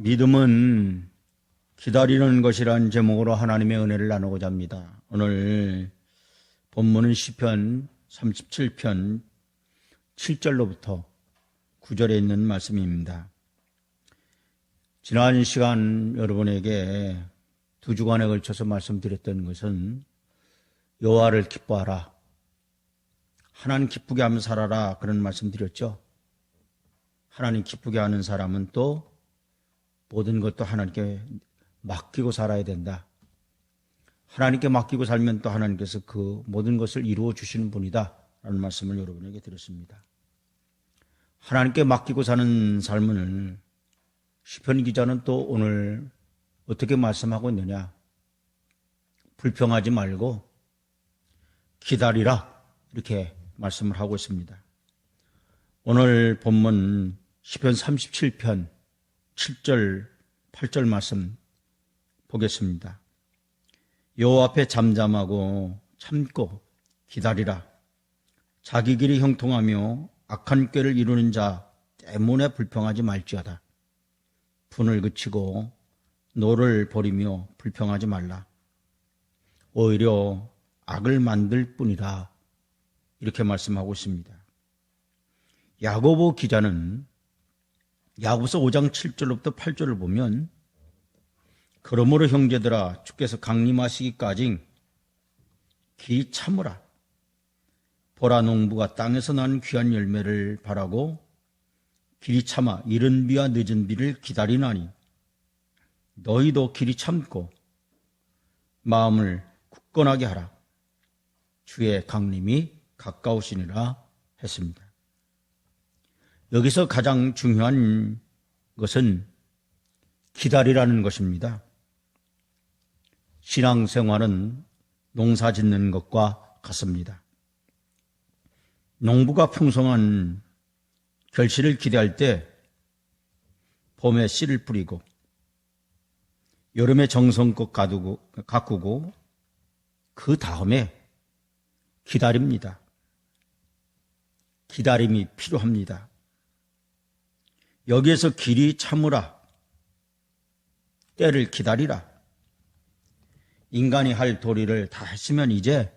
믿음은 기다리는 것이란 제목으로 하나님의 은혜를 나누고자 합니다. 오늘 본문은 시편 37편 7절로부터 9절에 있는 말씀입니다. 지난 시간 여러분에게 2주간에 걸쳐서 말씀드렸던 것은 여호와를 기뻐하라, 하나님 기쁘게 하며 살아라, 그런 말씀 드렸죠. 하나님 기쁘게 하는 사람은 또 모든 것도 하나님께 맡기고 살아야 된다. 하나님께 맡기고 살면 또 하나님께서 그 모든 것을 이루어 주시는 분이다 라는 말씀을 여러분에게 드렸습니다. 하나님께 맡기고 사는 삶을 시편 기자는 또 오늘 어떻게 말씀하고 있느냐? 불평하지 말고 기다리라, 이렇게 말씀을 하고 있습니다. 오늘 본문 시편 37편 7절, 8절 말씀 보겠습니다. 여호와 앞에 잠잠하고 참고 기다리라. 자기 길이 형통하며 악한 꾀를 이루는 자 때문에 불평하지 말지어다. 분을 그치고 노를 버리며 불평하지 말라. 오히려 악을 만들 뿐이다. 이렇게 말씀하고 있습니다. 야고보 기자는 야고보서 5장 7절로부터 8절을 보면, 그러므로 형제들아, 주께서 강림하시기까지 길이 참으라. 보라, 농부가 땅에서 난 귀한 열매를 바라고 길이 참아 이른 비와 늦은 비를 기다리나니, 너희도 길이 참고 마음을 굳건하게 하라. 주의 강림이 가까우시니라 했습니다. 여기서 가장 중요한 것은 기다리라는 것입니다. 신앙생활은 농사 짓는 것과 같습니다. 농부가 풍성한 결실을 기대할 때 봄에 씨를 뿌리고 여름에 정성껏 가꾸고 그 다음에 기다립니다. 기다림이 필요합니다. 여기에서 길이 참으라, 때를 기다리라. 인간이 할 도리를 다 했으면 이제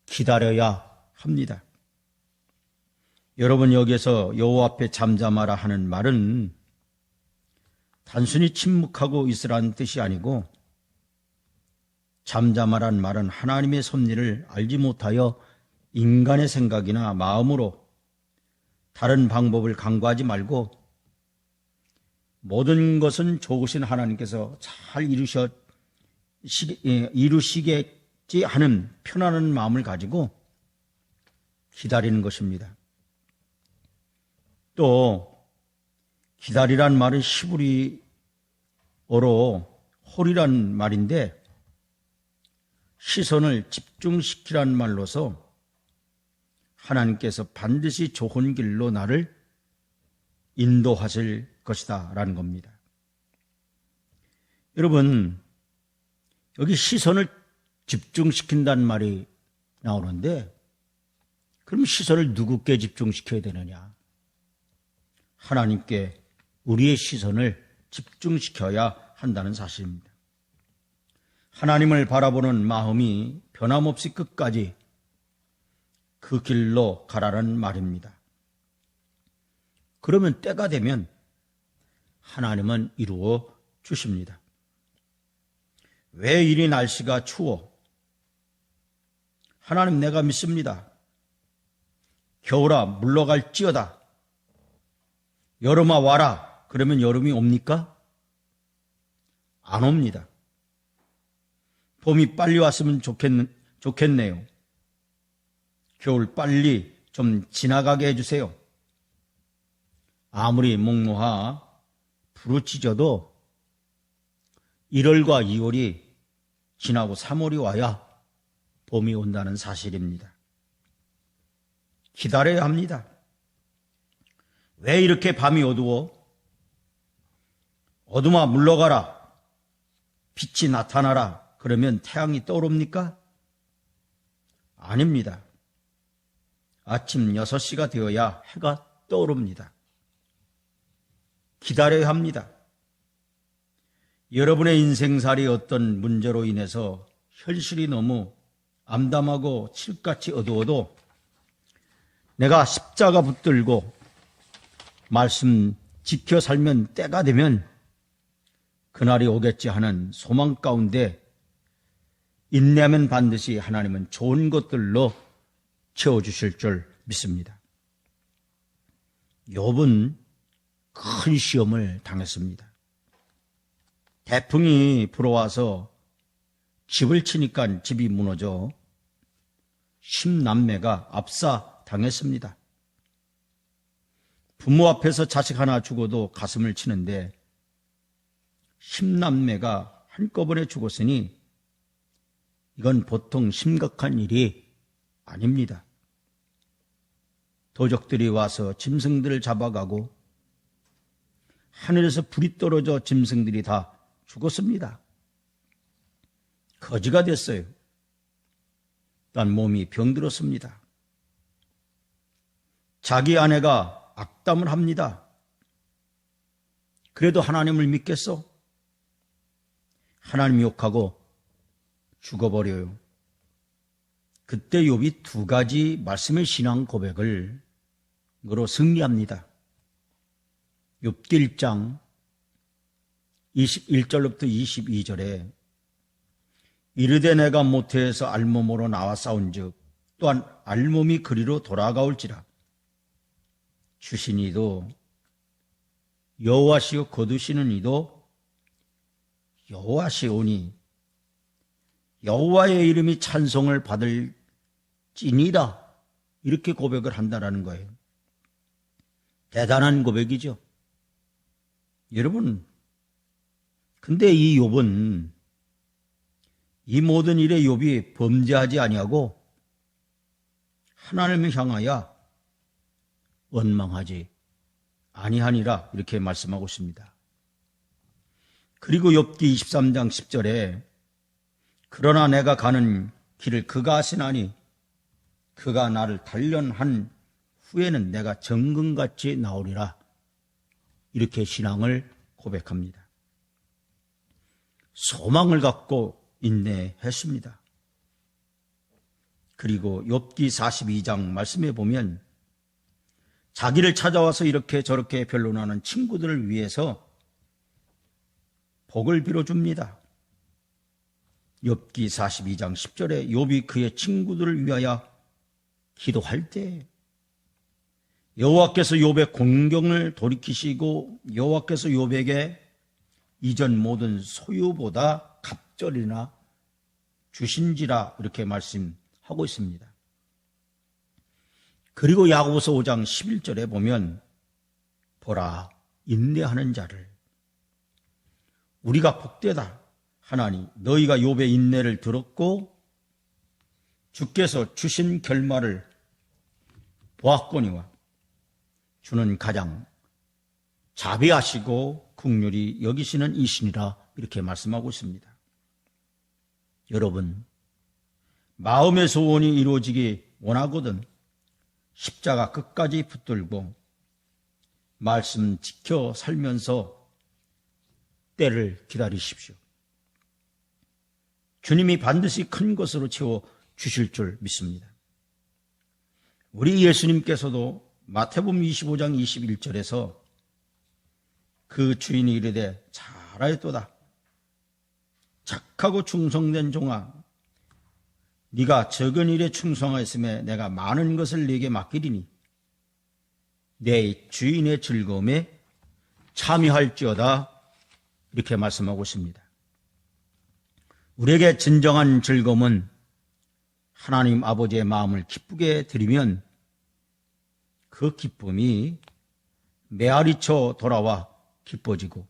기다려야 합니다. 여러분, 여기에서 여호와 앞에 잠잠하라 하는 말은 단순히 침묵하고 있으라는 뜻이 아니고, 잠잠하라는 말은 하나님의 섭리를 알지 못하여 인간의 생각이나 마음으로 다른 방법을 강구하지 말고 모든 것은 좋으신 하나님께서 잘 이루시겠지 하는 편안한 마음을 가지고 기다리는 것입니다. 또 기다리란 말은 히브리어로 홀이란 말인데, 시선을 집중시키란 말로서 하나님께서 반드시 좋은 길로 나를 인도하실 것이다 라는 겁니다. 여러분, 여기 시선을 집중시킨다는 말이 나오는데, 그럼 시선을 누구께 집중시켜야 되느냐? 하나님께 우리의 시선을 집중시켜야 한다는 사실입니다. 하나님을 바라보는 마음이 변함없이 끝까지 그 길로 가라는 말입니다. 그러면 때가 되면 하나님은 이루어 주십니다. 왜 이리 날씨가 추워? 하나님, 내가 믿습니다. 겨울아, 물러갈지어다. 여름아, 와라. 그러면 여름이 옵니까? 안 옵니다. 봄이 빨리 왔으면 좋겠네요. 겨울 빨리 좀 지나가게 해주세요. 아무리 목놓아 부르짖어도 1월과 2월이 지나고 3월이 와야 봄이 온다는 사실입니다. 기다려야 합니다. 왜 이렇게 밤이 어두워? 어둠아, 물러가라. 빛이 나타나라. 그러면 태양이 떠오릅니까? 아닙니다. 아침 6시가 되어야 해가 떠오릅니다. 기다려야 합니다. 여러분의 인생살이 어떤 문제로 인해서 현실이 너무 암담하고 칠같이 어두워도 내가 십자가 붙들고 말씀 지켜 살면 때가 되면 그날이 오겠지 하는 소망 가운데 인내하면 반드시 하나님은 좋은 것들로 채워주실 줄 믿습니다. 욥은 큰 시험을 당했습니다. 태풍이 불어와서 집을 치니까 집이 무너져 10남매가 압사 당했습니다. 부모 앞에서 자식 하나 죽어도 가슴을 치는데 10남매가 한꺼번에 죽었으니 이건 보통 심각한 일이 아닙니다. 도적들이 와서 짐승들을 잡아가고 하늘에서 불이 떨어져 짐승들이 다 죽었습니다. 거지가 됐어요. 또한 몸이 병들었습니다. 자기 아내가 악담을 합니다. 그래도 하나님을 믿겠어? 하나님 욕하고 죽어버려요. 그때 욥이 두 가지 말씀의 신앙 고백으로 승리합니다. 욥기 1장 21절로부터 22절에 이르되 내가 모태에서 알몸으로 나와 싸운즉 또한 알몸이 그리로 돌아가올지라 주신 이도 여호와시요 거두시는 이도 여호와시오니 여호와의 이름이 찬송을 받을 찐이다. 이렇게 고백을 한다라는 거예요. 대단한 고백이죠. 여러분, 근데 이 욥은 이 모든 일에 욥이 범죄하지 아니하고 하나님을 향하여 원망하지 아니하니라 이렇게 말씀하고 있습니다. 그리고 욥기 23장 10절에 그러나 내가 가는 길을 그가 아시나니 그가 나를 단련한 후에는 내가 정금같이 나오리라 이렇게 신앙을 고백합니다. 소망을 갖고 인내했습니다. 그리고 욥기 42장 말씀에 보면 자기를 찾아와서 이렇게 저렇게 변론하는 친구들을 위해서 복을 빌어줍니다. 욥기 42장 10절에 욥이 그의 친구들을 위하여 기도할 때 여호와께서 욥의 공경을 돌이키시고 여호와께서 욥에게 이전 모든 소유보다 갑절이나 주신지라 이렇게 말씀하고 있습니다. 그리고 야고보서 5장 11절에 보면 보라 인내하는 자를 우리가 복되다 하나니 너희가 욥의 인내를 들었고 주께서 주신 결말을 보았거니와 주는 가장 자비하시고 긍휼히 여기시는 이신이라 이렇게 말씀하고 있습니다. 여러분, 마음의 소원이 이루어지기 원하거든 십자가 끝까지 붙들고 말씀 지켜 살면서 때를 기다리십시오. 주님이 반드시 큰 것으로 채워 주실 줄 믿습니다. 우리 예수님께서도 마태복음 25장 21절에서 그 주인이 이르되 잘하였도다. 착하고 충성된 종아, 네가 적은 일에 충성하였음에 내가 많은 것을 네게 맡기리니 내 주인의 즐거움에 참여할지어다. 이렇게 말씀하고 있습니다. 우리에게 진정한 즐거움은 하나님 아버지의 마음을 기쁘게 드리면 그 기쁨이 메아리쳐 돌아와 기뻐지고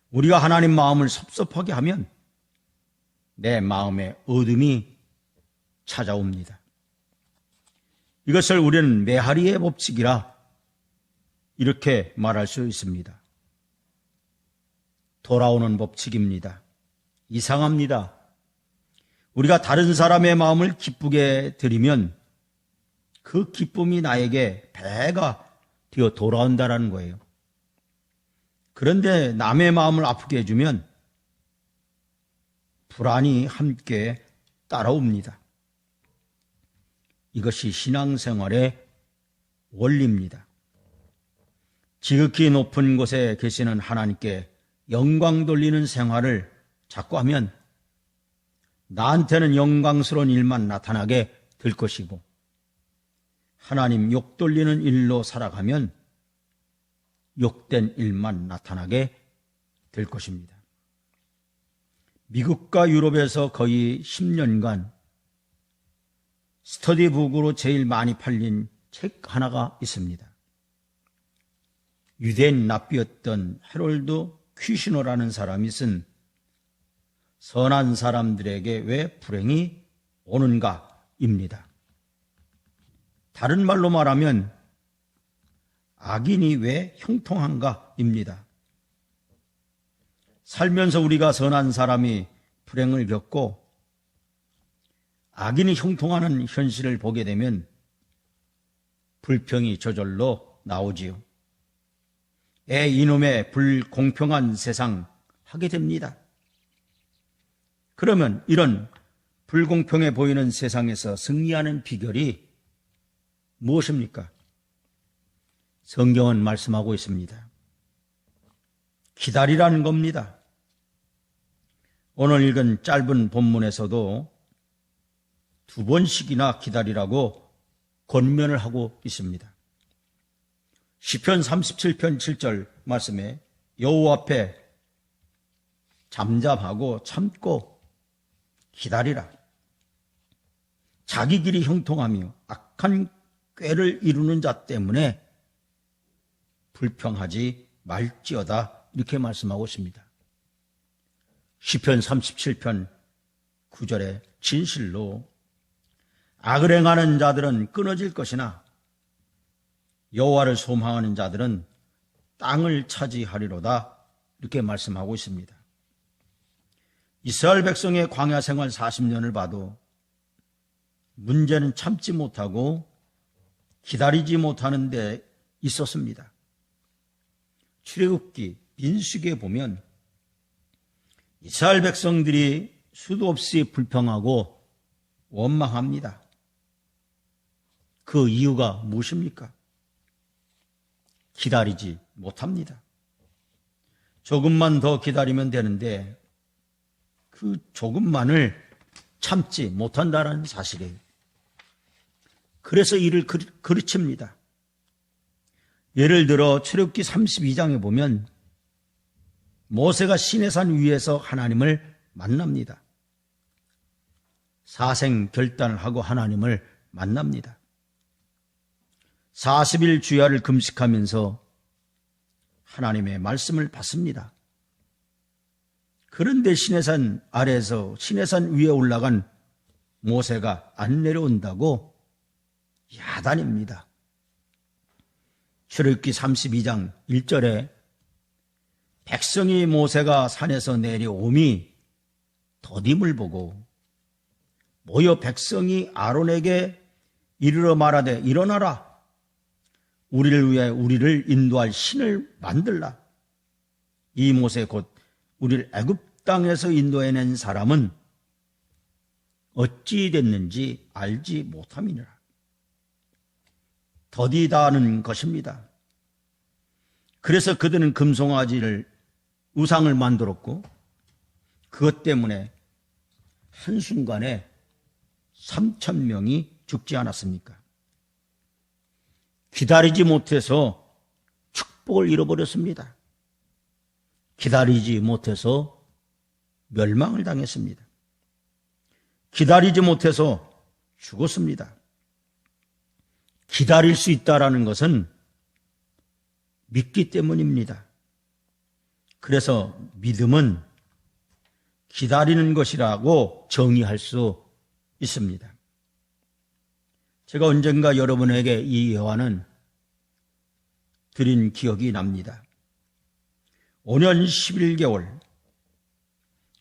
우리가 하나님 마음을 섭섭하게 하면 내 마음에 어둠이 찾아옵니다. 이것을 우리는 메아리의 법칙이라 이렇게 말할 수 있습니다. 돌아오는 법칙입니다. 이상합니다. 우리가 다른 사람의 마음을 기쁘게 드리면 그 기쁨이 나에게 배가 되어 돌아온다는 거예요. 그런데 남의 마음을 아프게 해주면 불안이 함께 따라옵니다. 이것이 신앙생활의 원리입니다. 지극히 높은 곳에 계시는 하나님께 영광 돌리는 생활을 자꾸 하면 나한테는 영광스러운 일만 나타나게 될 것이고, 하나님 욕 돌리는 일로 살아가면 욕된 일만 나타나게 될 것입니다. 미국과 유럽에서 거의 10년간 스터디북으로 제일 많이 팔린 책 하나가 있습니다. 유대인 랍비였던 해롤드 퀴시너라는 사람이 쓴 선한 사람들에게 왜 불행이 오는가입니다. 다른 말로 말하면 악인이 왜 형통한가입니다. 살면서 우리가 선한 사람이 불행을 겪고 악인이 형통하는 현실을 보게 되면 불평이 저절로 나오지요. 이놈의 불공평한 세상 하게 됩니다. 그러면 이런 불공평해 보이는 세상에서 승리하는 비결이 무엇입니까? 성경은 말씀하고 있습니다. 기다리라는 겁니다. 오늘 읽은 짧은 본문에서도 2번씩이나 기다리라고 권면을 하고 있습니다. 시편 37편 7절 말씀에 여호와 앞에 잠잠하고 참고 기다리라. 자기 길이 형통하며 악한 꾀를 이루는 자 때문에 불평하지 말지어다, 이렇게 말씀하고 있습니다. 시편 37편 9절에 진실로 악을 행하는 자들은 끊어질 것이나 여호와를 소망하는 자들은 땅을 차지하리로다, 이렇게 말씀하고 있습니다. 이스라엘 백성의 광야 생활 40년을 봐도 문제는 참지 못하고 기다리지 못하는 데 있었습니다. 출애굽기, 민수기에 보면 이스라엘 백성들이 수도 없이 불평하고 원망합니다. 그 이유가 무엇입니까? 기다리지 못합니다. 조금만 더 기다리면 되는데 그 조금만을 참지 못한다는 사실이에요. 그래서 이를 그르칩니다. 예를 들어 출애굽기 32장에 보면 모세가 시내산 위에서 하나님을 만납니다. 사생 결단을 하고 하나님을 만납니다. 40일 주야를 금식하면서 하나님의 말씀을 받습니다. 그런데 시내산 아래에서 시내산 위에 올라간 모세가 안 내려온다고 야단입니다. 출애굽기 32장 1절에 백성이 모세가 산에서 내려오미 더딤을 보고 모여 백성이 아론에게 이르러 말하되 일어나라, 우리를 위해 우리를 인도할 신을 만들라. 이 모세 곧 우리를 애굽 땅에서 인도해낸 사람은 어찌 됐는지 알지 못함이니라. 더디다는 것입니다. 그래서 그들은 금송아지를 우상을 만들었고 그것 때문에 한순간에 3,000명이 죽지 않았습니까? 기다리지 못해서 축복을 잃어버렸습니다. 기다리지 못해서 멸망을 당했습니다. 기다리지 못해서 죽었습니다. 기다릴 수 있다는 것은 믿기 때문입니다. 그래서 믿음은 기다리는 것이라고 정의할 수 있습니다. 제가 언젠가 여러분에게 이 예화는 드린 기억이 납니다. 5년 11개월,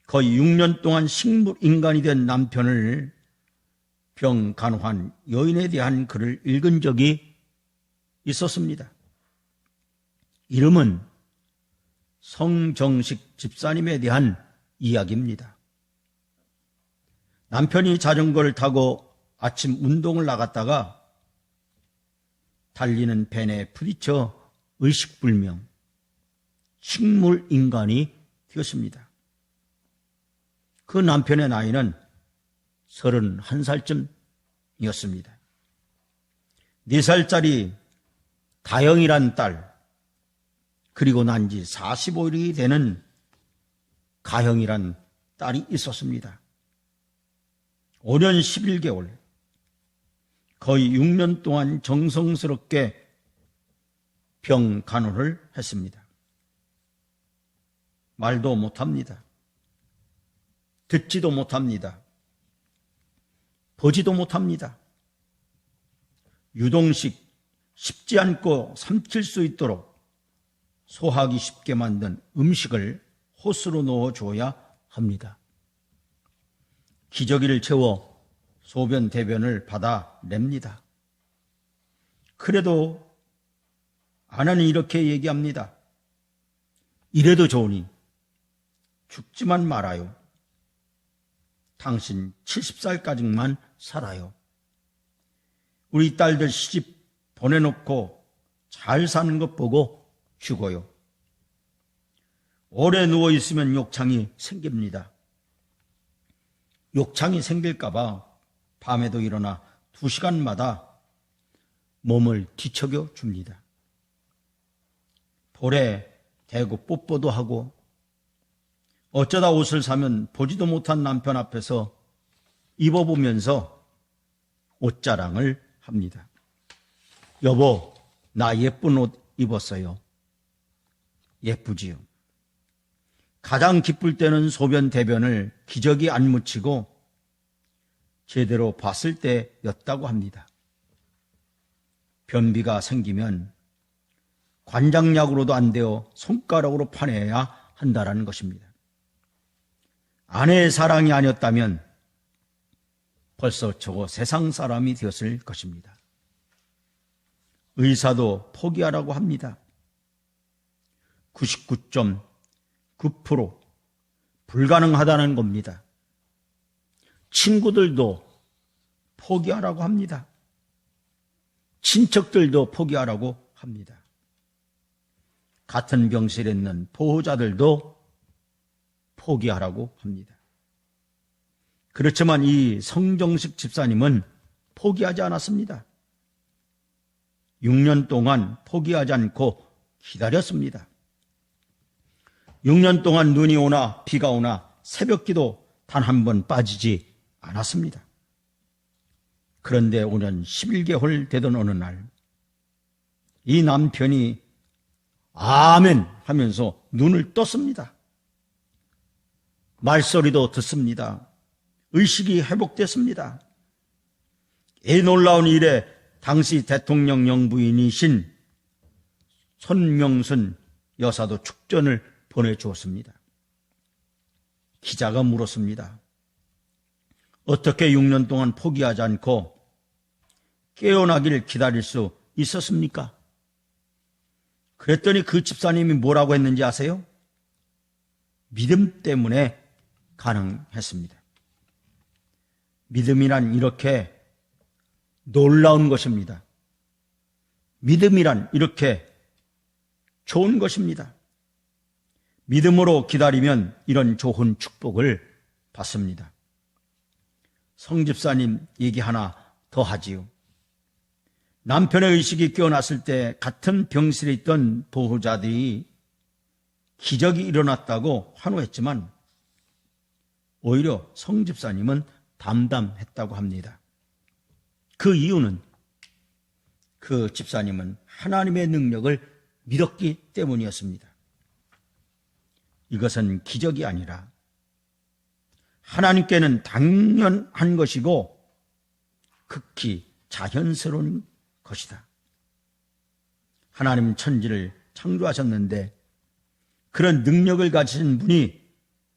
거의 6년 동안 식물인간이 된 남편을 병 간호한 여인에 대한 글을 읽은 적이 있었습니다. 이름은 성정식 집사님에 대한 이야기입니다. 남편이 자전거를 타고 아침 운동을 나갔다가 달리는 벤에 부딪혀 의식불명, 식물인간이 되었습니다. 그 남편의 나이는 31살쯤이었습니다. 4살짜리 다영이란 딸, 그리고 난 지 45일이 되는 가영이란 딸이 있었습니다. 5년 11개월, 거의 6년 동안 정성스럽게 병 간호를 했습니다. 말도 못합니다. 듣지도 못합니다. 보지도 못합니다. 유동식 쉽지 않고 삼킬 수 있도록 소화하기 쉽게 만든 음식을 호스로 넣어줘야 합니다. 기저귀를 채워 소변 대변을 받아냅니다. 그래도 아내는 이렇게 얘기합니다. 이래도 좋으니 죽지만 말아요. 당신 70살까지만 살아요. 우리 딸들 시집 보내놓고 잘 사는 것 보고 죽어요. 오래 누워있으면 욕창이 생깁니다. 욕창이 생길까봐 밤에도 일어나 2시간마다 몸을 뒤척여 줍니다. 볼에 대고 뽀뽀도 하고 어쩌다 옷을 사면 보지도 못한 남편 앞에서 입어보면서 옷자랑을 합니다. 여보, 나 예쁜 옷 입었어요. 예쁘지요. 가장 기쁠 때는 소변 대변을 기저귀 안 묻히고 제대로 봤을 때였다고 합니다. 변비가 생기면 관장약으로도 안 되어 손가락으로 파내야 한다라는 것입니다. 아내의 사랑이 아니었다면 벌써 저거 세상 사람이 되었을 것입니다. 의사도 포기하라고 합니다. 99.9% 불가능하다는 겁니다. 친구들도 포기하라고 합니다. 친척들도 포기하라고 합니다. 같은 병실에 있는 보호자들도 포기하라고 합니다. 그렇지만 이 성정식 집사님은 포기하지 않았습니다. 6년 동안 포기하지 않고 기다렸습니다. 6년 동안 눈이 오나 비가 오나 새벽기도 단 한 번 빠지지 않았습니다. 그런데 5년 11개월 되던 어느 날 이 남편이 아멘 하면서 눈을 떴습니다. 말소리도 듣습니다. 의식이 회복됐습니다. 이 놀라운 일에 당시 대통령 영부인이신 손명순 여사도 축전을 보내주었습니다. 기자가 물었습니다. 어떻게 6년 동안 포기하지 않고 깨어나기를 기다릴 수 있었습니까? 그랬더니 그 집사님이 뭐라고 했는지 아세요? 믿음 때문에 가능했습니다. 믿음이란 이렇게 놀라운 것입니다. 믿음이란 이렇게 좋은 것입니다. 믿음으로 기다리면 이런 좋은 축복을 받습니다. 성집사님 얘기 하나 더 하지요. 남편의 의식이 깨어났을 때 같은 병실에 있던 보호자들이 기적이 일어났다고 환호했지만 오히려 성집사님은 담담했다고 합니다. 그 이유는 그 집사님은 하나님의 능력을 믿었기 때문이었습니다. 이것은 기적이 아니라 하나님께는 당연한 것이고 극히 자연스러운 것이다. 하나님 천지를 창조하셨는데 그런 능력을 가진 분이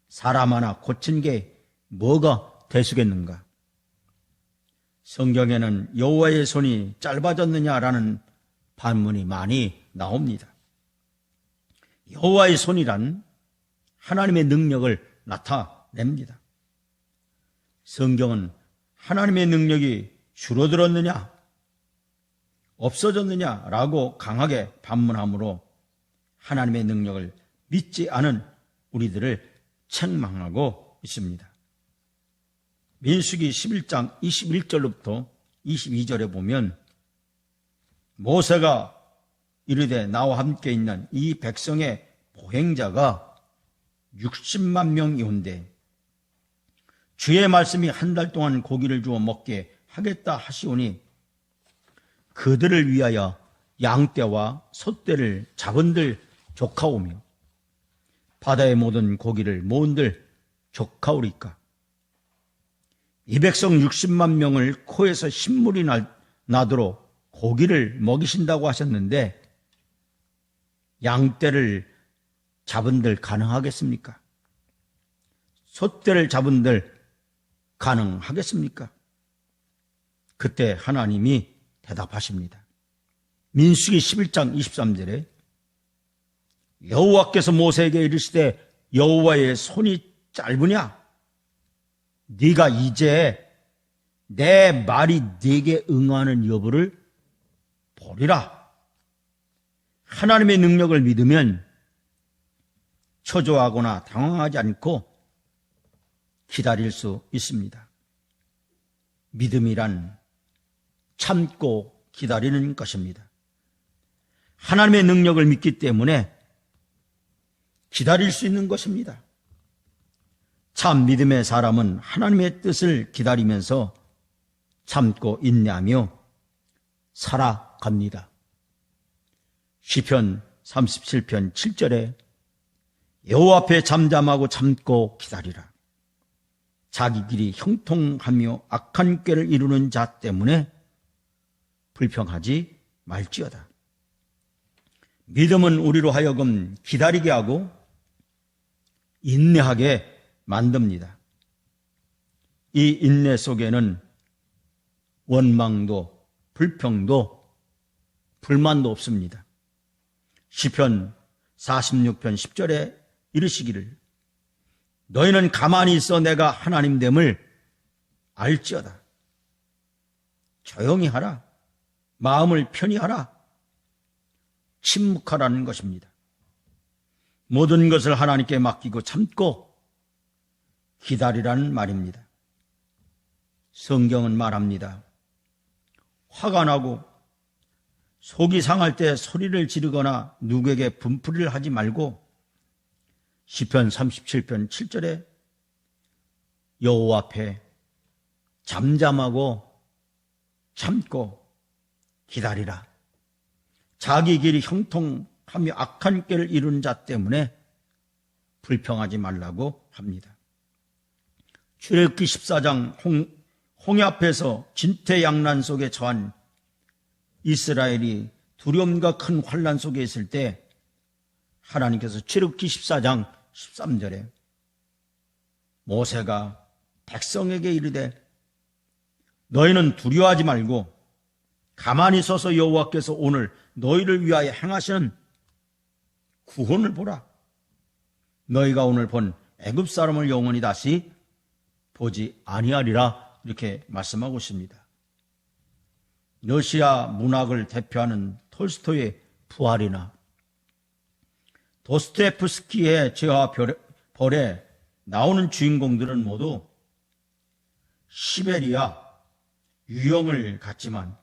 사람 하나 고친 게 뭐가 대수겠는가? 성경에는 여호와의 손이 짧아졌느냐라는 반문이 많이 나옵니다. 여호와의 손이란 하나님의 능력을 나타냅니다. 성경은 하나님의 능력이 줄어들었느냐, 없어졌느냐라고 강하게 반문하므로 하나님의 능력을 믿지 않은 우리들을 책망하고 있습니다. 민수기 11장 21절로부터 22절에 보면 모세가 이르되 나와 함께 있는 이 백성의 보행자가 60만 명이온데 주의 말씀이 한 달 동안 고기를 주어 먹게 하겠다 하시오니 그들을 위하여 양떼와 소떼를 잡은들 족하오며 바다의 모든 고기를 모은들 족하오리까. 이 백성 60만 명을 코에서 신물이 나도록 고기를 먹이신다고 하셨는데 양떼를 잡은들 가능하겠습니까? 소떼를 잡은들 가능하겠습니까? 그때 하나님이 대답하십니다. 민수기 11장 23절에 여호와께서 모세에게 이르시되 여호와의 손이 짧으냐? 네가 이제 내 말이 네게 응하는 여부를 보리라. 하나님의 능력을 믿으면 초조하거나 당황하지 않고 기다릴 수 있습니다. 믿음이란 참고 기다리는 것입니다. 하나님의 능력을 믿기 때문에 기다릴 수 있는 것입니다. 참 믿음의 사람은 하나님의 뜻을 기다리면서 참고 인내하며 살아갑니다. 시편 37편 7절에 여호와 앞에 잠잠하고 참고 기다리라. 자기 길이 형통하며 악한 꾀를 이루는 자 때문에 불평하지 말지어다. 믿음은 우리로 하여금 기다리게 하고 인내하게 만듭니다. 이 인내 속에는 원망도 불평도 불만도 없습니다. 시편 46편 10절에 이르시기를 너희는 가만히 있어 내가 하나님됨을 알지어다. 조용히 하라. 마음을 편히 하라. 침묵하라는 것입니다. 모든 것을 하나님께 맡기고 참고 기다리라는 말입니다. 성경은 말합니다. 화가 나고 속이 상할 때 소리를 지르거나 누구에게 분풀이를 하지 말고 시편 37편 7절에 여호와 앞에 잠잠하고 참고 기다리라. 자기 길이 형통하며 악한 꾀를 이루는 자 때문에 불평하지 말라고 합니다. 출애굽기 14장 홍해 앞에서 진퇴양난 속에 처한 이스라엘이 두려움과 큰 환난 속에 있을 때 하나님께서 출애굽기 14장 13절에 모세가 백성에게 이르되 너희는 두려워하지 말고 가만히 서서 여호와께서 오늘 너희를 위하여 행하시는 구원을 보라. 너희가 오늘 본 애굽 사람을 영원히 다시 보지 아니하리라. 이렇게 말씀하고 있습니다. 러시아 문학을 대표하는 톨스토이의 부활이나 도스토옙스키의 죄와 벌에 나오는 주인공들은 모두 시베리아 유형을 갖지만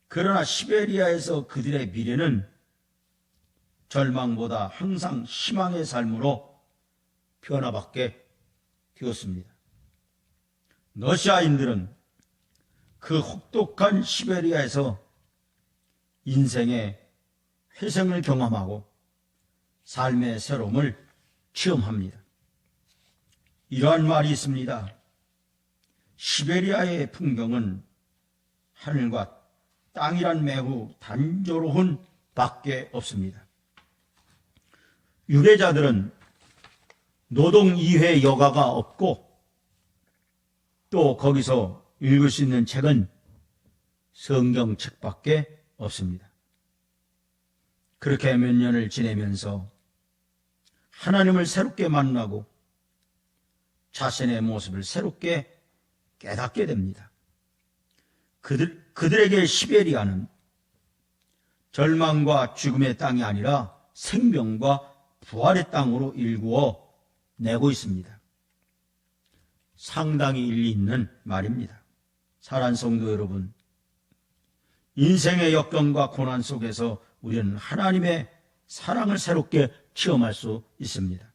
그러나 시베리아에서 그들의 미래는 절망보다 항상 희망의 삶으로 변화받게 되었습니다. 러시아인들은 그 혹독한 시베리아에서 인생의 회생을 경험하고 삶의 새로움을 체험합니다. 이러한 말이 있습니다. 시베리아의 풍경은 하늘과 땅이란 매우 단조로운 밖에 없습니다. 유대자들은 노동이해 여가가 없고 또 거기서 읽을 수 있는 책은 성경책밖에 없습니다. 그렇게 몇 년을 지내면서 하나님을 새롭게 만나고 자신의 모습을 새롭게 깨닫게 됩니다. 그들에게 시베리아는 절망과 죽음의 땅이 아니라 생명과 부활의 땅으로 일구어 내고 있습니다. 상당히 일리 있는 말입니다. 사랑하는 성도 여러분, 인생의 역경과 고난 속에서 우리는 하나님의 사랑을 새롭게 체험할 수 있습니다.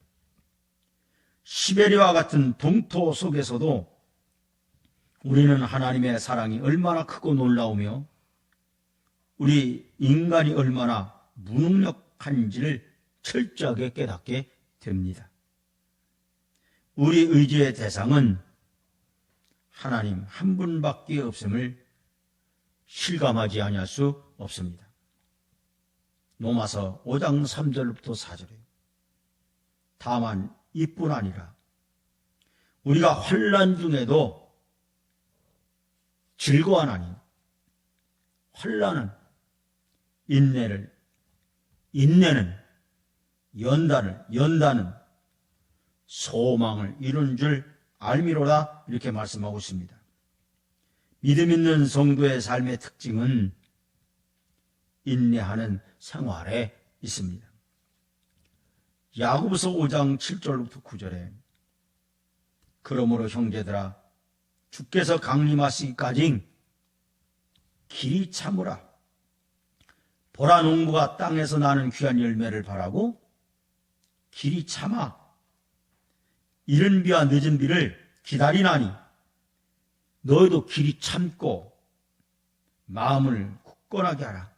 시베리아와 같은 동토 속에서도 우리는 하나님의 사랑이 얼마나 크고 놀라우며 우리 인간이 얼마나 무능력한지를 철저하게 깨닫게 됩니다. 우리 의지의 대상은 하나님 한 분밖에 없음을 실감하지 아니할 수 없습니다. 로마서 5장 3절부터 4절에 다만 이뿐 아니라 우리가 환난 중에도 즐거워하나니 환난은 인내는 연단은 소망을 이룬 줄 알미로다, 이렇게 말씀하고 있습니다. 믿음 있는 성도의 삶의 특징은 인내하는 생활에 있습니다. 야고보서 5장 7절부터 9절에 그러므로 형제들아 주께서 강림하시기까지 길이 참으라. 보라, 농부가 땅에서 나는 귀한 열매를 바라고 길이 참아 이른 비와 늦은 비를 기다리나니 너희도 길이 참고 마음을 굳건하게 하라.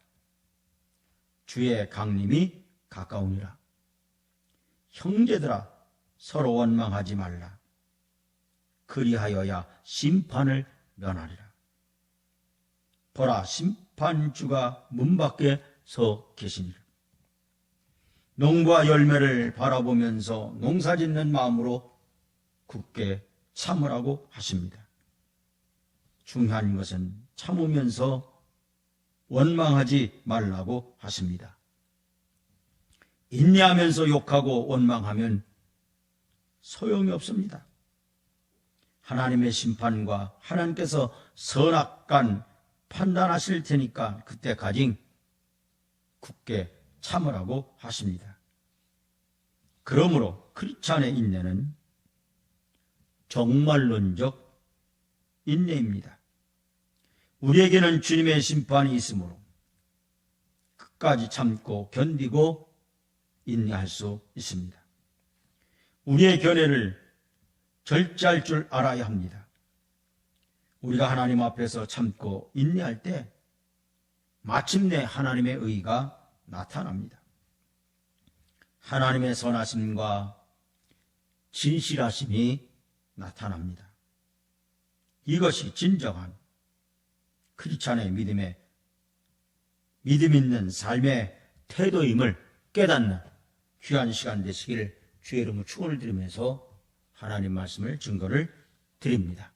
주의 강림이 가까우니라. 형제들아 서로 원망하지 말라. 그리하여야 심판을 면하리라. 보라, 심판주가 문 밖에 서 계시니라. 농부와 열매를 바라보면서 농사짓는 마음으로 굳게 참으라고 하십니다. 중요한 것은 참으면서 원망하지 말라고 하십니다. 인내하면서 욕하고 원망하면 소용이 없습니다. 하나님의 심판과 하나님께서 선악간 판단하실 테니까 그때까지 굳게 참으라고 하십니다. 그러므로 크리스찬의 인내는 종말론적 인내입니다. 우리에게는 주님의 심판이 있으므로 끝까지 참고 견디고 인내할 수 있습니다. 우리의 견해를 절제할 줄 알아야 합니다. 우리가 하나님 앞에서 참고 인내할 때 마침내 하나님의 의가 나타납니다. 하나님의 선하심과 진실하심이 나타납니다. 이것이 진정한 크리스찬의 믿음 있는 삶의 태도임을 깨닫는 귀한 시간 되시길 주의 이름으로 축원을 드리면서 하나님 말씀을 증거를 드립니다.